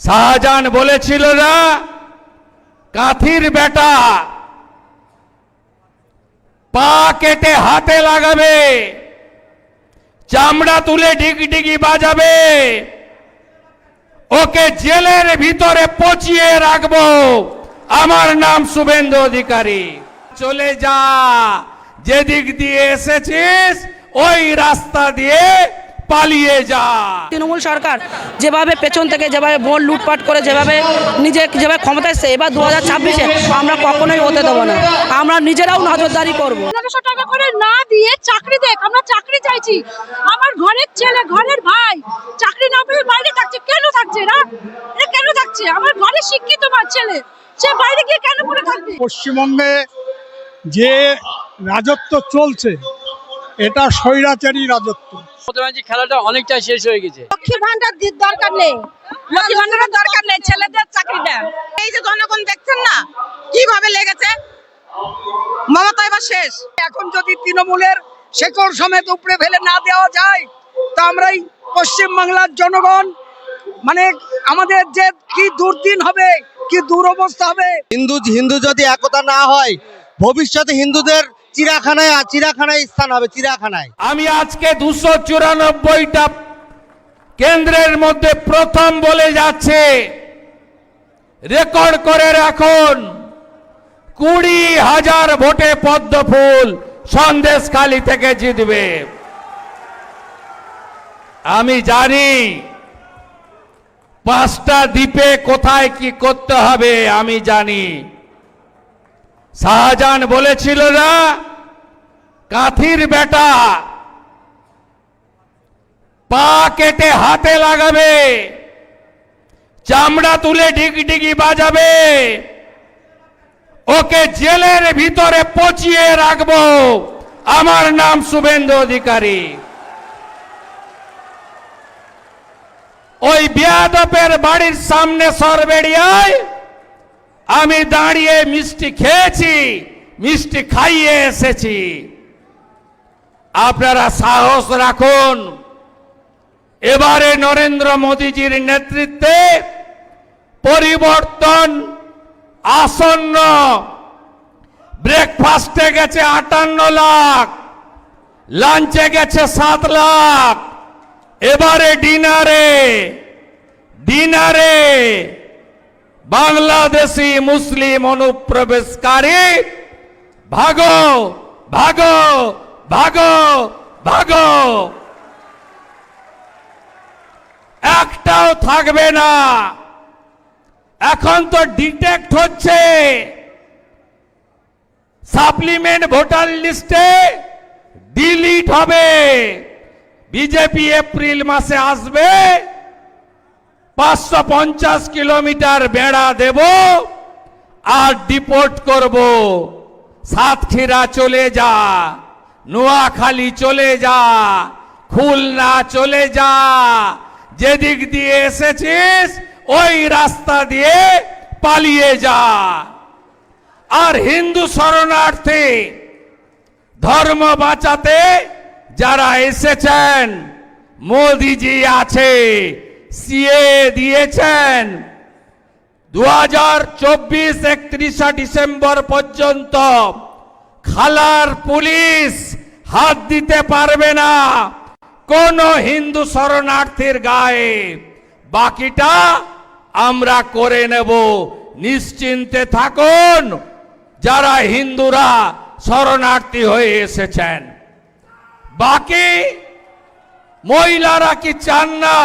শাহজাহান বলেছিল না, কাঁথির বেটা পা কেটে হাতে লাগাবে, চামড়া তুলে ডিগডিগি বাজাবে, ওকে জেলের ভিতরে পচিয়ে রাখবো। আমার নাম শুভেন্দু অধিকারী। চলে যা, যেদিক দিয়ে এসেছিস ওই রাস্তা দিয়ে পালিয়ে যা। তৃণমূল সরকার যেভাবে পেছন থেকে যেভাবে ভোট লুটপাট করে যেভাবে যেভাবে ক্ষমতা এসছে, এবার 2026-এ আমরা কখনোই হতে দেবো না। আমরা নিজেরাও নজরদারি করবো। 1500 টাকা করে না দিয়ে চাকরি দেখ, আমরা চাকরি চাইছি। আমার ঘরের ছেলে, ঘরের ভাই চাকরি না পেয়ে বাইরে থাকছে। কেন থাকছে না? কেন থাকছে? আমার ঘরে শিক্ষিত আমার ছেলে, সে বাইরে গিয়ে কেন পড়ে থাকবে? পশ্চিমবঙ্গে যে রাজত্ব চলছে এটা স্বৈরাচারী রাজত্ব। খেলাটা অনেকটাই শেষ হয়ে গেছে। লক্ষ্মী ভান্ডার দরকার নেই, লক্ষ্মী ভান্ডারের দরকার নেই, ছেলেদের চাকরি দেন। এই যে জনগণ দেখছেন না কিভাবে লেগেছে, মমতা এবার শেষ। এখন যদি তৃণমূলের শেকড় সমেত উপড়ে ফেলে না দেওয়া যায় তা আমরাই পশ্চিমবাংলার জনগণ মানে আমাদের যে কি দুর্দিন হবে, কি দুরবস্থা হবে। হিন্দু যদি একতা না হয়, ভবিষ্যতে হিন্দুদের চিড়াখানায় স্থান হবে, চিড়াখানায়। আমি আজকে 294টা কেন্দ্রের মধ্যে প্রথম বলে যাচ্ছে, রেকর্ড করে রাখুন, 20,000 ভোটে পদ্মফুল সন্দেশখালী থেকে জিতবে। আমি জানি 5টা দ্বীপে কোথায় কি করতে হবে, আমি জানি। শাহজাহান বলেছিল না, কাঁথির বেটা পা কেটে হাতে লাগাবে, চামড়া তুলে ডিগডিগি বাজাবে, ওকে জেলের ভিতরে পচিয়ে রাখবো। আমার নাম শুভেন্দু অধিকারী। ওই বেয়াদপের বাড়ির সামনে সরবেড়িয়ায় আমি দাঁড়িয়ে মিষ্টি খেয়েছি, মিষ্টি খাইয়ে এসেছি। আপনারা সাহস রাখুন, এবারে নরেন্দ্র মোদীজির নেতৃত্বে পরিবর্তন আসন্ন। ব্রেকফাস্টে গেছে 58 লাখ, লাঞ্চে গেছে 7 লাখ, এবারে ডিনারে বাংলাদেশি মুসলিম অনুপ্রবেশকারী ভাগো ভাগো ভাগো ভাগো, একটাও থাকবে না। এখন তো ডিটেক্ট হচ্ছে, সাপ্লিমেন্ট ভোটার লিস্টে ডিলিট হবে। বিজেপি এপ্রিল মাসে আসবে, 550 কিলোমিটার বেড়া দেব আর ডিপোর্ট করব। সাতক্ষীরা চলে যা, নোয়াখালী চলে যা, খুলনা চলে যা, যেদিক দিয়ে এসেছিস ওই রাস্তা দিয়ে পালিয়ে যা। আর হিন্দু শরণার্থী ধর্ম বাঁচাতে যারা এসেছেন, মোদিজি আছে, সিএ দিয়েছেন। 2024 31 ডিসেম্বর পর্যন্ত খালার পুলিশ হাত দিতে পারবে না কোন হিন্দু শরণার্থীর গায়ে। বাকিটা আমরা করে নেব, নিশ্চিন্তে থাকুন যারা হিন্দুরা শরণার্থী হয়ে এসেছেন। বাকি মহিলারা কি চান না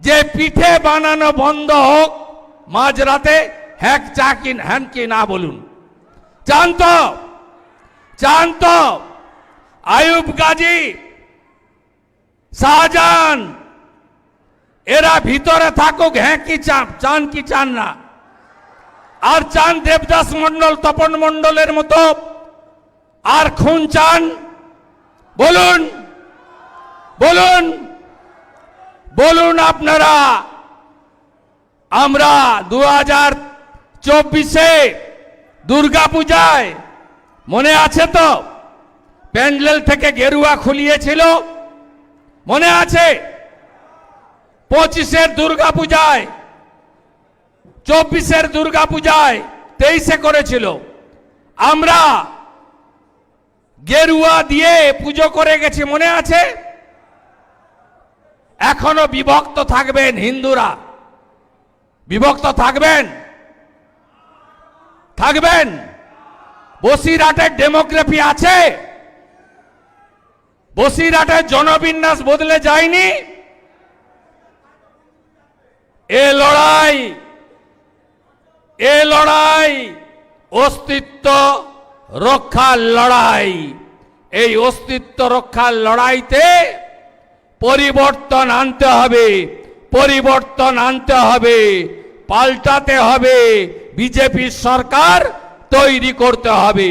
যে পিঠে বানানো বন্ধ হোক মাঝরাতে? হ্যাঁ কি না বলুন? চান তো? আয়ুব গাজী, শাহজাহান এরা ভিতরে থাকুক, হ্যাঁ কি চান কি চান না? আর চান দেবদাস মন্ডল, তপন মন্ডলের মতো আর খুন চান? বলুন বলুন বলুন আপনারা। আমরা 2024-এ দুর্গাপূজায় মনে আছে তো, প্যান্ডেল থেকে গেরুয়া খুলিয়েছিল, মনে আছে? 25-এর দুর্গা পূজায়, 24-এর দুর্গা পূজায়, 23-এ করেছিল। আমরা গেরুয়া দিয়ে পুজো করে গেছি, মনে আছে? এখনো বিভক্ত থাকবেন হিন্দুরা, বিভক্ত থাকবেন, থাকবেন। বসিরহাটের ডেমোগ্রাফি আছে, বসিরহাটের জনবিন্যাস বদলে যায়নি। এ লড়াই অস্তিত্ব রক্ষার লড়াই। এই অস্তিত্ব রক্ষার লড়াইতে পরিবর্তন আনতে হবে, পরিবর্তন আনতে হবে, পাল্টাতে হবে, বিজেপি সরকার তৈরি করতে হবে।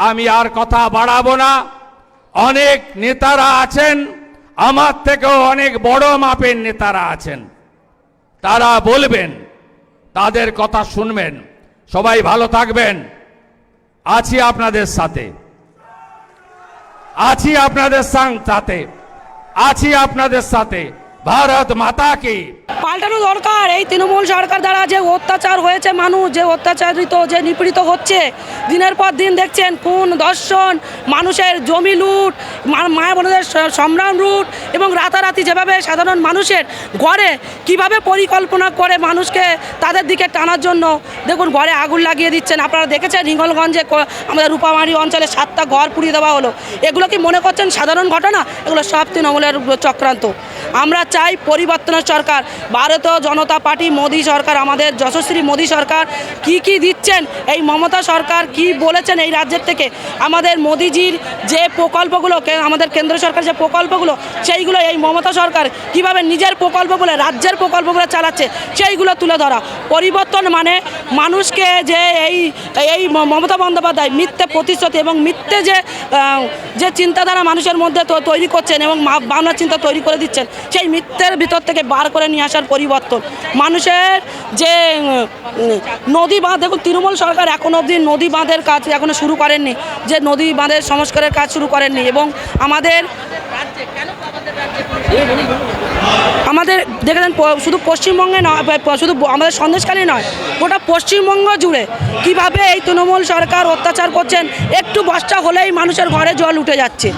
আমি আর কথা বাড়াবো না। অনেক নেতারা আছেন, আমার থেকেও অনেক বড় মাপের নেতারা আছেন, তারা বলবেন, তাদের কথা শুনবেন। সবাই ভালো থাকবেন। আছি আপনাদের সাথে, আছি আপনাদের সাথে, আছি আপনাদের সাথে। ভারত মাতা কি। পাল্টানো দরকার। এই তৃণমূল সরকার দ্বারা যে অত্যাচার হয়েছে, মানুষ যে অত্যাচারিত, যে নিপীড়িত হচ্ছে, দিনের পর দিন দেখছেন খুন, ধর্ষণ, মানুষের জমি লুট, মায়া বোনদের সম্ভ্রাম লুট, এবং রাতারাতি যেভাবে সাধারণ মানুষের ঘরে কিভাবে পরিকল্পনা করে মানুষকে তাদের দিকে টানার জন্য, দেখুন ঘরে আগুন লাগিয়ে দিচ্ছেন। আপনারা দেখেছেন হিঙ্গলগঞ্জে আমাদের রূপামারি অঞ্চলে 7টা ঘর পুড়িয়ে দেওয়া হলো। এগুলো কি মনে করছেন সাধারণ ঘটনা? এগুলো সব তৃণমূলের চক্রান্ত। আমরা চাই পরিবর্তনের সরকার। ভারতীয় জনতা পার্টি, মোদী সরকার, আমাদের যশস্বী মোদী সরকার কি দিচ্ছেন, এই মমতা সরকার কি বলেছেন এই রাজ্যের থেকে, আমাদের মোদিজির যে প্রকল্পগুলো, আমাদের কেন্দ্র সরকার যে প্রকল্পগুলো, সেইগুলো এই মমতা সরকার কিভাবে নিজের প্রকল্পগুলো, রাজ্যের প্রকল্পগুলো চালাচ্ছে, সেইগুলো তুলে ধরা। পরিবর্তন মানে মানুষকে যে এই মমতা বন্দ্যোপাধ্যায় মিথ্যে প্রতিশ্রুতি এবং মিথ্যে যে চিন্তাধারা মানুষের মধ্যে তৈরি করছেন এবং বাংলার চিন্তা তৈরি করে দিচ্ছেন, সেই মিথ্যের ভিতর থেকে বার করে নিয়ে আসার পরিবর্তন। মানুষের যে নদী বাঁধ, দেখুন তৃণমূল সরকার এখনো অবধি নদী বাঁধের কাজ এখনো শুরু করেননি, যে নদী বাঁধের সংস্কারের কাজ শুরু করেননি। এবং আমাদের দেখেছেন শুধু পশ্চিমবঙ্গে নয়, শুধু আমাদের সন্দেশখালী নয়, গোটা পশ্চিমবঙ্গ জুড়ে কিভাবে এই তৃণমূল সরকার অত্যাচার করছেন। একটু বর্ষা হলেই মানুষের ঘরে জল উঠে যাচ্ছে।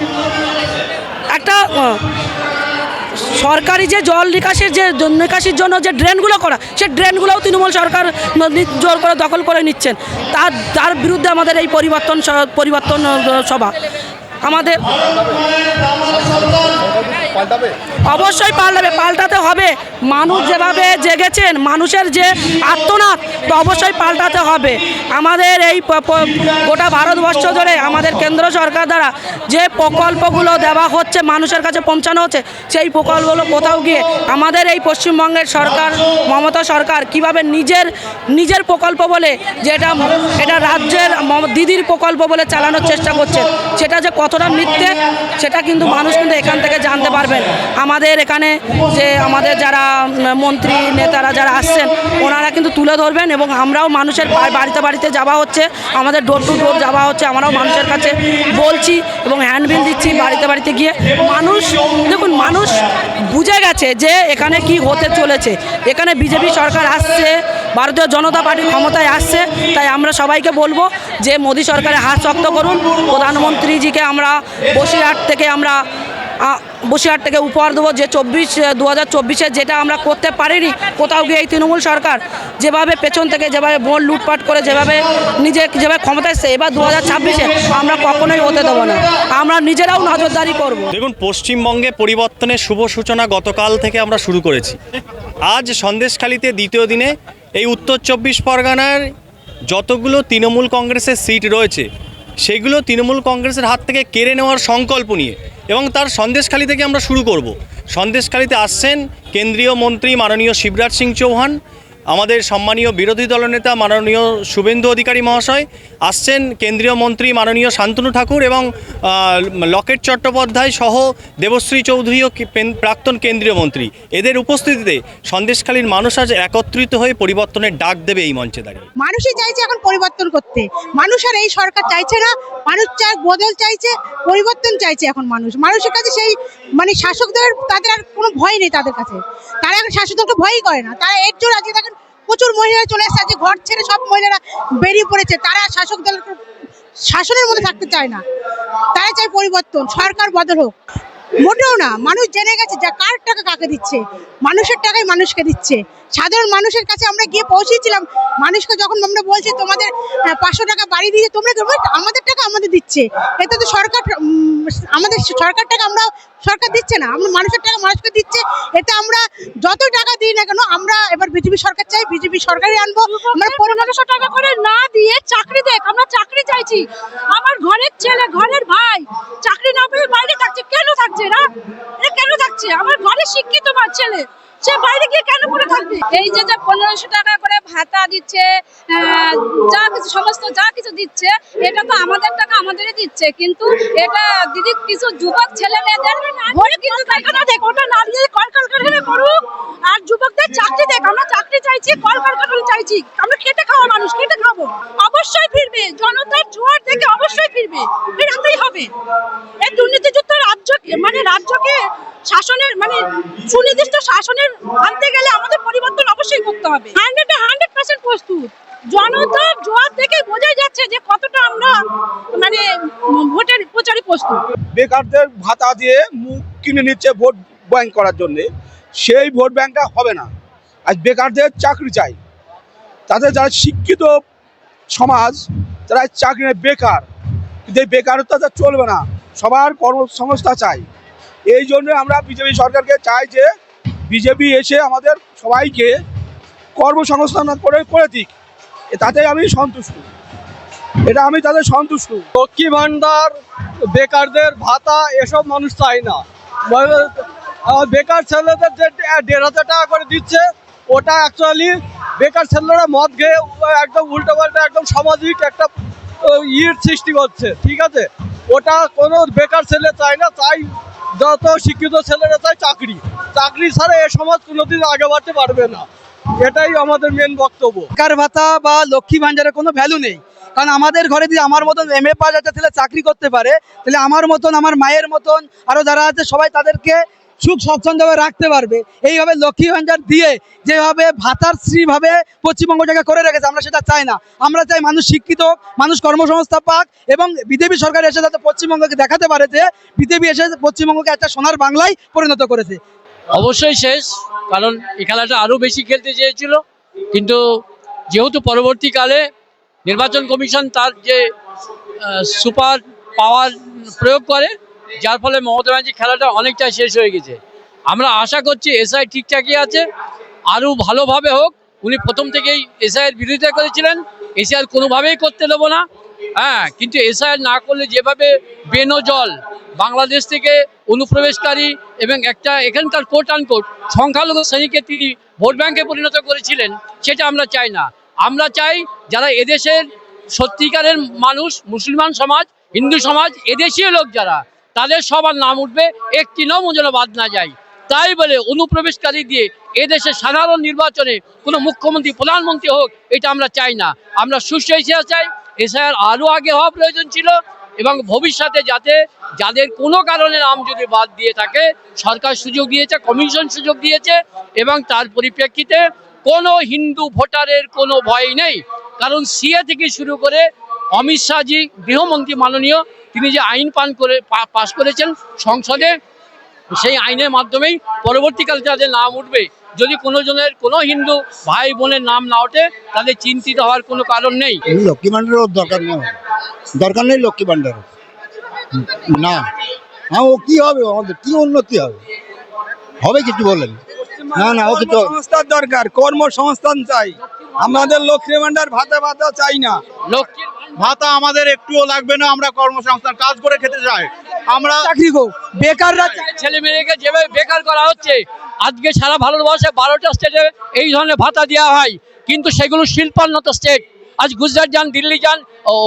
একটা সরকারি যে জল নিকাশির জন্য যে ড্রেনগুলো করা, সেই ড্রেনগুলোও তৃণমূল সরকার জোর করে দখল করে নিচ্ছেন। তার বিরুদ্ধে আমাদের এই পরিবর্তন সভা। আমাদের অবশ্যই পাল্টাতে হবে। মানুষ যেভাবে জেগেছেন, মানুষের যে আর্তনাদ, তো অবশ্যই পাল্টাতে হবে। আমাদের এই গোটা ভারতবর্ষ ধরে আমাদের কেন্দ্র সরকার দ্বারা যে প্রকল্পগুলো দেওয়া হচ্ছে, মানুষের কাছে পৌঁছানো হচ্ছে, সেই প্রকল্পগুলো কোথাও গিয়ে আমাদের এই পশ্চিমবঙ্গের সরকার, মমতা সরকার কিভাবে নিজের প্রকল্প বলে, যেটা এটা রাজ্যের দিদির প্রকল্প বলে চালানোর চেষ্টা করছে, সেটা যে কতটা মিথ্যে, সেটা কিন্তু মানুষ কিন্তু এখান থেকে জানতে পারবেন। আমাদের এখানে যে আমাদের যারা মন্ত্রী নেতারা যারা আসছেন, ওনারা কিন্তু তুলে ধরবেন। এবং আমরাও মানুষের বাড়িতে বাড়িতে যাওয়া হচ্ছে, আমাদের ডোর টু ডোর যাওয়া হচ্ছে, আমরাও মানুষের কাছে বলছি এবং হ্যান্ডবিল দিচ্ছি বাড়িতে বাড়িতে গিয়ে। দেখুন মানুষ বুঝে গেছে যে এখানে কি হতে চলেছে। এখানে বিজেপি সরকার আসছে, ভারতীয় জনতা পার্টি ক্ষমতায় আসছে। তাই আমরা সবাইকে বলবো যে মোদী সরকারের হাত শক্ত করুন। প্রধানমন্ত্রীজিকে আমরা বসিরহাট থেকে উপহার দেবো, যে 2024-এ যেটা আমরা করতে পারিনি কোথাও গিয়ে এই তৃণমূল সরকার যেভাবে পেছন থেকে যেভাবে ভোট লুটপাট করে যেভাবে ক্ষমতায় এসছে, এবার 2026-এ আমরা কখনোই হতে দেবো না। আমরা নিজেরাও নজরদারি করব। দেখুন, পশ্চিমবঙ্গে পরিবর্তনের শুভ সূচনা গতকাল থেকে আমরা শুরু করেছি। আজ সন্দেশখালীতে দ্বিতীয় দিনে এই উত্তর 24 পরগনার যতগুলো তৃণমূল কংগ্রেসের সিট রয়েছে, সেগুলো তৃণমূল কংগ্রেসের হাত থেকে কেড়ে নেওয়ার সংকল্প নিয়ে, এবং তার সন্দেশখালী থেকে আমরা শুরু করব। সন্দেশখালীতে আসছেন কেন্দ্রীয় মন্ত্রী মাননীয় শিবরাজ সিং চৌহান, আমাদের সম্মানীয় বিরোধী দলনেতা মাননীয় শুভেন্দু অধিকারী মহাশয়, আসছেন কেন্দ্রীয় মন্ত্রী মাননীয় শান্তনু ঠাকুর এবং লকেট চট্টোপাধ্যায় সহ দেবশ্রী চৌধুরীও প্রাক্তন কেন্দ্রীয় মন্ত্রী। এদের উপস্থিতিতে সন্দেশখালীর মানুষ আজ একত্রিত হয়ে পরিবর্তনের ডাক দেবে এই মঞ্চে দাঁড়িয়ে। মানুষই চাইছে এখন পরিবর্তন করতে, মানুষ আর এই সরকার চাইছে না। মানুষ চায় বদল, চাইছে পরিবর্তন, চাইছে এখন মানুষের কাছে সেই মানে শাসকদের তাদের আর কোনো ভয় নেই তাদের কাছে। তারা এখন শাসকদেরকে ভয়ই করে না। তারা একজোট আজকে দেখেন প্রচুর মহিলা চলে এসেছে, আজকে ঘর ছেড়ে সব মহিলারা বেরিয়ে পড়েছে। তারা শাসক দলের শাসনের মধ্যে থাকতে চায় না, তারা চায় পরিবর্তন, সরকার বদল হোক। মোটেও না, মানুষ জেনে গেছে যা কার টাকা কাকে দিচ্ছে, মানুষের টাকাই মানুষকে দিচ্ছে। সাধারণ মানুষের কাছে আমরা গিয়ে পৌঁছেছিলাম, মানুষকে যখন আমরা বলছি তোমাদের 500 টাকা বাড়ি দিয়ে তোমরা আমাদের টাকা আমাদের দিচ্ছে, এতে তো সরকার আমাদের সরকার টাকা আমরা সরকার দিচ্ছে না, আমরা মানুষের টাকা মানুষকে দিচ্ছে। এতে আমরা যত টাকা দিই না কেন, আমরা এবার বিজেপি সরকার চাই, বিজেপি সরকারই আনবো। আমরা 1500 টাকা করে না দিয়ে চাকরি দেখ, আমরা চাকরি চাইছি। আমার ঘরের ছেলে ঘরের ভাই চাকরি না পেয়ে বাইরে থাকছে, কেন থাকছে না? এটা কেন থাকছে? আমার ঘরে শিক্ষিত আমার ছেলে, সে বাইরে গিয়ে কেন পড়ে থাকবে? এই যে 1500 টাকা করে ভাতা দিচ্ছে, যা কিছু সমস্ত যা কিছু দিচ্ছে, এটা তো আমাদের টাকা আমাদেরই দিচ্ছে, কিন্তু এটা দিদি কিছু যুবক ছেলে মেয়েদের ঘরে কিন্তু কারখানা দেখ, ওটা না দিয়ে কলকারখানা করুক, আর যুবকদের চাকরি দেখ। আমরা চাকরি চাইছি, কলকারখানা চাইছি, আমরা খেটে খাওয়া মানুষ, খেটে খাবো। অবশ্যই ফিরবে, জনতার জোয়ার থেকে অবশ্যই ফিরবে, ফিরতেই হবে। এই দুর্নীতিযুক্ত রাজ্যকে শাসনের সুনির্দিষ্ট শাসনের আনতে গেলে আমাদের পরিবর্তন অবশ্যই করতে হবে। 100% প্রস্তুত। জনতার জোয়ার থেকে বোঝাই যাচ্ছে যে কতটা আমরা ভোটের প্রচারে প্রস্তুত। বেকারদের ভাতা দিয়ে মুখ কিনে নিচ্ছে ভোট ব্যাংক করার জন্য, সেই ভোট ব্যাংকটা হবে না। আজ বেকারদের চাকরি চাই, তাদের যারা শিক্ষিত সমাজ তারা চাকরি বেকার, কিন্তু এই বেকারত্বটা চলবে না, সবার কর্মসংস্থা চাই। এই জন্য আমরা বিজেপি সরকারকে চাই যে বিজেপি এসে আমাদের সবাইকে কর্মসংস্থান করে দিক, তাতে আমি সন্তুষ্ট, এটা আমি তাদের সন্তুষ্ট। লক্ষ্মী ভান্ডার, বেকারদের ভাতা এসব মানুষ চাই না। বেকার ছেলেদের যে 1500 টাকা করে দিচ্ছে, ওটা অ্যাকচুয়ালি বেকার ছেলেরা মদ খেয়ে একদম উল্টোপাল্টা একদম সামাজিক একটা সৃষ্টি করছে, ঠিক আছে? ওটা কোনো বেকার ছেলে চায় না, চাই যত শিক্ষিত ছেলেরা চায় চাকরি। চাকরি ছাড়া এ সমাজ কোনোদিন আগে বাড়তে পারবে না, এটাই আমাদের মেন বক্তব্য। বেকার ভাতা বা লক্ষ্মী ভান্ডারের কোনো ভ্যালু নেই, কারণ আমাদের ঘরে যদি আমার মতন MA পাস একটা ছেলে চাকরি করতে পারে, তাহলে আমার মতন, আমার মায়ের মতন আরও যারা আছে সবাই তাদেরকে সুখ স্বচ্ছন্দভাবে রাখতে পারবে। এইভাবে লক্ষ্মী ভান্ডার দিয়ে যেভাবে ভাতার শ্রীভাবে পশ্চিমবঙ্গটাকে করে রেখেছে, আমরা সেটা চাই না। আমরা চাই মানুষ শিক্ষিত হোক, মানুষ কর্মসংস্থান পাক, এবং বিজেপি সরকার এসে যাতে পশ্চিমবঙ্গকে দেখাতে পারে যে বিজেপি এসে পশ্চিমবঙ্গকে একটা সোনার বাংলায় পরিণত করেছে। অবশ্যই শেষ, কারণ এই খেলাটা আরও বেশি খেলতে চেয়েছিল, কিন্তু যেহেতু পরবর্তীকালে নির্বাচন কমিশন তার যে সুপার পাওয়ার প্রয়োগ করে, যার ফলে মমতা ব্যানার্জি খেলাটা অনেকটা শেষ হয়ে গেছে। আমরা আশা করছি SI ঠিকঠাকই আছে, আরও ভালোভাবে হোক। উনি প্রথম থেকেই SIর বিরোধিতা করেছিলেন, SIর কোনোভাবেই করতে দেবো না। কিন্তু SIর না করলে যেভাবে বেনজল বাংলাদেশ থেকে অনুপ্রবেশকারী এবং একটা এখানকার কোট আনকোট সংখ্যালঘু শ্রেণীকে তিনি ভোট ব্যাংকে পরিণত করেছিলেন, সেটা আমরা চাই না। আমরা চাই যারা এদেশের সত্যিকারের মানুষ, মুসলমান সমাজ, হিন্দু সমাজ, এদেশীয় লোক যারা, তাদের সবার নাম উঠবে, একটি নামও যেন বাদ না যায়। তাই বলে অনুপ্রবেশকারী দিয়ে এদেশের সাধারণ নির্বাচনে কোনো মুখ্যমন্ত্রী প্রধানমন্ত্রী হোক, এটা আমরা চাই না। আমরা সুষ্ঠু এশিয়া চাই। SIR আরও আগে হওয়া প্রয়োজন ছিল, এবং ভবিষ্যতে যাতে যাদের কোনো কারণে নাম যদি বাদ দিয়ে থাকে, সরকার সুযোগ দিয়েছে, কমিশন সুযোগ দিয়েছে, এবং তার পরিপ্রেক্ষিতে কোনো হিন্দু ভোটারের কোনো ভয় নেই। কারণ CA থেকে শুরু করে অমিত শাহজি গৃহমন্ত্রী মাননীয়, তিনি যে আইন পাশ করেছেন সংসদে, সেই আইনের মাধ্যমেই পরবর্তীকালে যাদের নাম উঠবে, যদি কোনো জনের কোনো হিন্দু ভাই বোনের নাম না ওঠে, তাদের চিন্তিত হওয়ার কোনো কারণ নেই। লক্ষ্মী ভান্ডারের দরকার নেই লক্ষ্মী ভান্ডার না। ও কি হবে, আমাদের কি উন্নতি হবে কিছু বলেন না। না, ও কিছু দরকার, কর্মসংস্থান চাই আমাদের। লক্ষ্মী ভান্ডার ভাতা চাই না। লক্ষ্মীর ভাতা আমাদের একটুও লাগবে না, আমরা কর্মসংস্থান কাজ করে খেতে চাই। আমরা চাকরি গো বেকাররা ছেলে মেয়েকে যেভাবে বেকার করা হচ্ছে, আজকে সারা ভারতবর্ষে 12টা স্টেটে এই ধরনের ভাতা দেওয়া হয়, কিন্তু সেগুলো শিল্পোন্নত স্টেট। আজ গুজরাট যান, দিল্লি যান,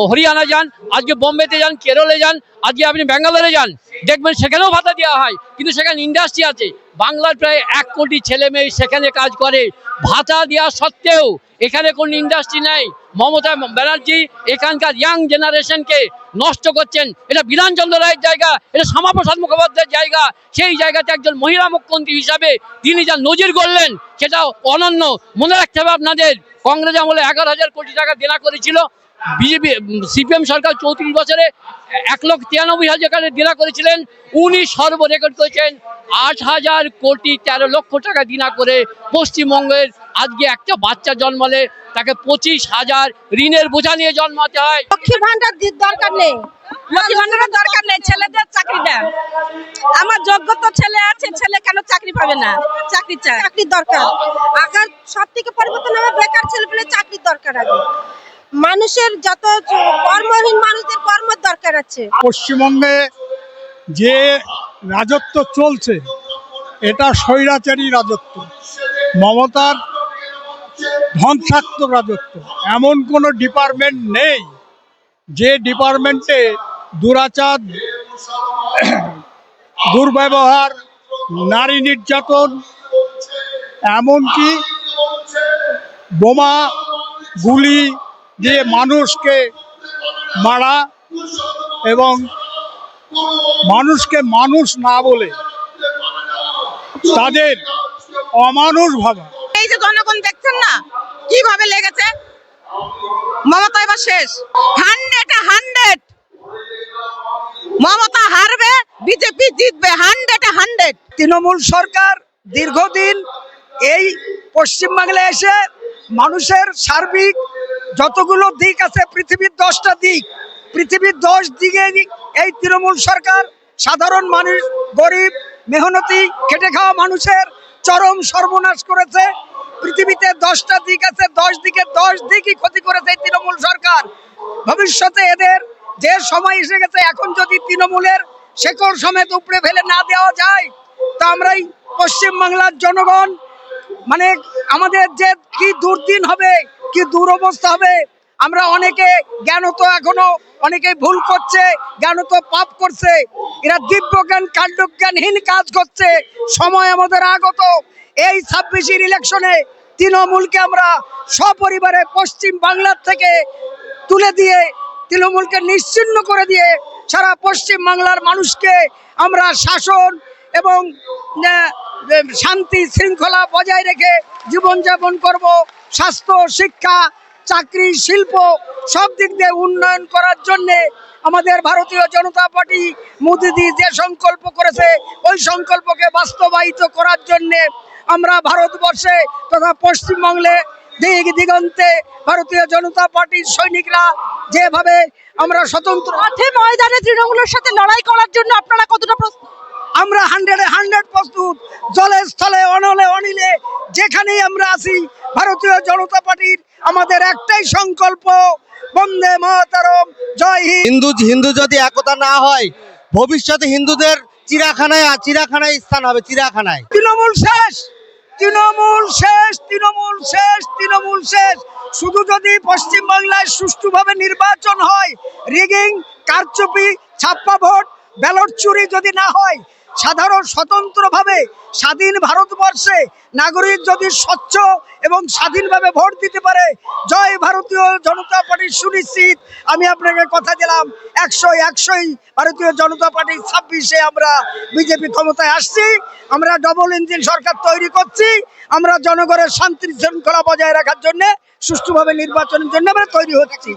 হরিয়ানা যান, আজকে বোম্বেতে যান, কেরলে যান, আজকে আপনি ব্যাঙ্গালোরে যান, দেখবেন সেখানেও ভাতা দেওয়া হয়, কিন্তু সেখানে ইন্ডাস্ট্রি আছে। বাংলার প্রায় 1 কোটি ছেলে মেয়ে সেখানে কাজ করে, ভাতা দেওয়া সত্ত্বেও এখানে কোনো ইন্ডাস্ট্রি নেই। মমতা ব্যানার্জি এখানকার ইয়াং জেনারেশনকে নষ্ট করছেন। এটা বিধানচন্দ্র রায়ের জায়গা, এটা শ্যামাপ্রসাদ মুখোপাধ্যায়ের জায়গা। সেই জায়গাতে একজন মহিলা মুখ্যমন্ত্রী হিসাবে তিনি যা নজির করলেন সেটা অনন্য। মনে রাখতে হবে আপনাদের, কংগ্রেস আমলে 11,000 কোটি টাকা দেনা করেছিল, বিজেপি সিপিএম সরকার 34 বছরে 1,93,000 টাকা দেনা করেছিলেন। উনি সর্ব রেকর্ড করেছেন 8,000 কোটি 13 লক্ষ টাকা দেনা করে পশ্চিমবঙ্গের আজকে একটা বাচ্চা জন্মালে তাকে 25,000 ঋণের বোঝা নিয়ে জন্মাতে হয়। লক্ষ্মী ভান্ডার দরকার নেই, লক্ষ্মী ভান্ডারের দরকার নেই, ছেলেদের চাকরি দেন। আমার যোগ্যতা ছেলে আছে, ছেলে কেন চাকরি পাবে না? চাকরি চাই, চাকরির দরকার। আগে সব থেকে পরিবর্তন হবে, বেকার ছেলে পেলে চাকরির দরকার। আগে মানুষের যত কর্মহীন মানুষদের কর্মের দরকার আছে। পশ্চিমবঙ্গে যে রাজত্ব চলছে এটা স্বৈরাচারী রাজত্ব, মমতার ধ্বংসাত্মক রাজত্ব। এমন কোনো ডিপার্টমেন্ট নেই যে ডিপার্টমেন্টে দুরাচার, দুর্ব্যবহার, নারী নির্যাতন, এমনকি বোমা গুলি দিয়ে মানুষকে মারা এবং মানুষকে মানুষ না বলে তাদের অমানুষ ভাবা। এই যে জনগণ দেখছেন না কিভাবে লেগেছে, মমতা এবার শেষ। 100 মমতা হারবে, বিজেপি জিতবে 100। তৃণমূল সরকার দীর্ঘদিন এই পশ্চিমবাংলায় এসে মানুষের সার্বিক যতগুলো দিক আছে, পৃথিবীর 10টা দিক, পৃথিবীর 10 দিকে এই তৃণমূল সরকার সাধারণ মানুষ, গরিব, মেহনতি, খেটে খাওয়া মানুষের চরম সর্বনাশ করেছে। পৃথিবীতে 10টা দিক আছে, 10 দিকে 10 দিকই ক্ষতি করেছে এই তৃণমূল সরকার। ভবিষ্যতে এদের যে সময় এসে গেছে, এখন যদি তৃণমূলের শেকড় সমেত উপড়ে ফেলে না দেওয়া যায়, তা আমরাই পশ্চিমবাংলার জনগণ মানে আমাদের যে কি দুর্দিন হবে, কি দুরবস্থা হবে। আমরা অনেকে জ্ঞানত এখনো অনেকে ভুল করছে, জ্ঞানত পাপ করছে, এরা দিব্যজ্ঞান কাণ্ডজ্ঞানহীন কাজ করছে। সময় আমাদের আগত, এই 26 ইলেকশনে তৃণমূলকে আমরা সপরিবারে পশ্চিম বাংলার থেকে তুলে দিয়ে, তৃণমূলকে নিশ্চিহ্ন করে দিয়ে সারা পশ্চিম বাংলার মানুষকে আমরা শাসন এবং শান্তি শৃঙ্খলা বজায় রেখে জীবনযাপন করব। স্বাস্থ্য, শিক্ষা, চাকরি, শিল্প সব দিক দিয়ে উন্নয়ন করার জন্যে আমাদের ভারতীয় জনতা পার্টি মোদিজি যে সংকল্প করেছে, ওই সংকল্পকে বাস্তবায়িত করার জন্যে আমরা ভারতবর্ষে তথা পশ্চিমবঙ্গে দিক দিগন্তে ভারতীয় জনতা পার্টির সৈনিকরা যেভাবে আমরা স্বতন্ত্র মাঠে ময়দানে তৃণমূলের সাথে লড়াই করার জন্য আপনারা কতটা প্রস্তুত? আমরা 100 প্রস্তুত। জলে স্থলে অনলে অনিলে যেখানেই আমরা আছি, ভারতীয় জনতা পার্টির আমাদের একটাই সংকল্প, বন্দে মাতরম, জয় হিন্দ। হিন্দু যদি একতা না হয়, ভবিষ্যতে হিন্দুদের চিড়াখানায় স্থান হবে, চিড়াখানায়। তৃণমূল শেষ, তৃণমূল শেষ, তৃণমূল শেষ, তৃণমূল শেষ। শুধু যদি পশ্চিমবাংলায় সুষ্ঠুভাবে নির্বাচন হয়, রিগিং, কারচুপি, ছাপ্পা ভোট, ব্যালট চুরি যদি না হয়, সাধারণ স্বতন্ত্রভাবে স্বাধীন ভারতবর্ষে নাগরিক যদি স্বচ্ছ এবং স্বাধীনভাবে ভোট দিতে পারে, জয় ভারতীয় জনতা পার্টি সুনিশ্চিত। আমি আপনাকে কথা দিলাম 100 ভারতীয় জনতা পার্টি 26-এ আমরা বিজেপি ক্ষমতায় আসছি। আমরা ডবল ইঞ্জিন সরকার তৈরি করছি। আমরা জনগণের শান্তি শৃঙ্খলা বজায় রাখার জন্য, সুষ্ঠুভাবে নির্বাচনের জন্য আমরা তৈরি হচ্ছি।